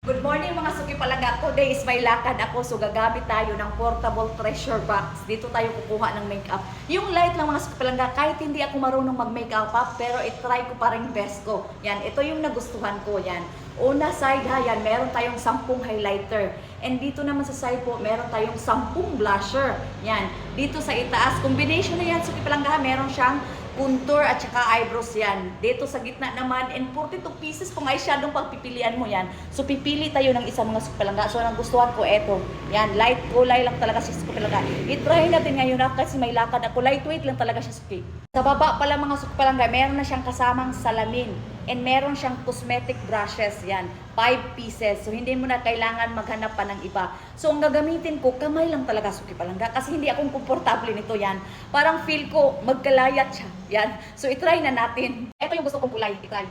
Good morning mga suki palangga. Today is may lakad ako, so gagamit tayo ng portable treasure box. Dito tayo kukuha ng makeup. Yung light lang mga suki palangga, kahit hindi ako marunong mag-makeup up, pero itry ko pa rin best ko. Yan, ito yung nagustuhan ko. Yan. Una side ha, yan, meron tayong 10 highlighter. And dito naman sa side po, meron tayong 10 blusher. Yan. Dito sa itaas, combination na yan, suki palangga, meron siyang contour at saka eyebrows yan. Dito sa gitna naman, and 42 pieces kung eyeshadow pagpipilian mo yan. So, pipili tayo ng isang mga sukupalangga. So, nagustuhan ko eto. Yan, light kulay lang talaga siya sukupalangga. I-try natin ngayon na kasi may lakad ako. Lightweight lang talaga siya suki. Sa baba pala mga sukupalangga, meron na siyang kasamang salamin. And meron siyang cosmetic brushes. Yan, 5 pieces. So, hindi mo na kailangan maghanap pa ng iba. So, ang gagamitin ko, kamay lang talaga sukupalangga. Kasi hindi akong komportable nito yan. Parang feel ko, magkalayat siya. Yan. So, itry na natin. Ito yung gusto kong kulay. Itry.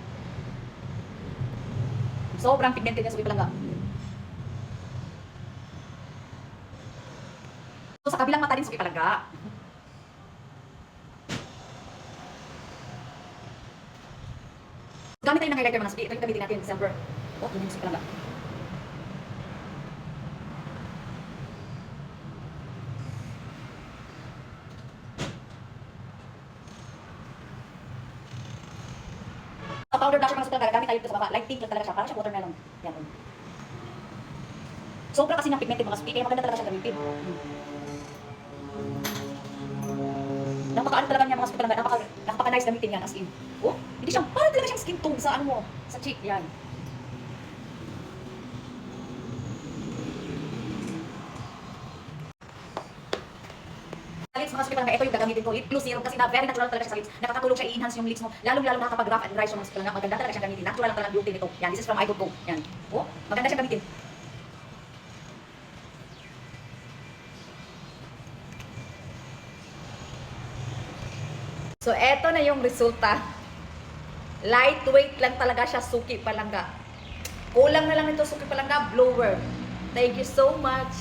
Sobrang pigmented niya sukupalangga. So, sa kabilang mata din sukupalangga. Gamit tayo ng highlighter mga suki. Ito yung gamitin natin. Silver. Oh, yun yung suki palangga. Sa powder blusher mga suki palangga, gamit tayo dito sa baba. Light pink lang talaga siya. Parang siya watermelon. Yan. Sobra kasi ng pigmented mga suki. Kaya maganda talaga siya gamitin. Napaka-ano talaga niya mga suki palangga. Napaka-nice gamitin yan as in. Oh, hindi siyang, parang talaga siyang skin tone sa ano mo. Sa cheek. Yan. Sa lips mga suki palangga, ito yung gagamitin ko. Lip gloss serum kasi na very natural talaga siya sa lips. Nakakatulong siya i-enhance yung lips mo. Lalong-lalo na kapag rough and dry siya mga suki palangga. Maganda talaga siyang gamitin. Natural lang talaga beauty nito. Yan, this is from iGood Go. Yan. Oh, maganda siyang gamitin. So, eto na yung resulta. Lightweight lang talaga siya, suki palangga. Kulang na lang ito, suki palangga, blower. Thank you so much.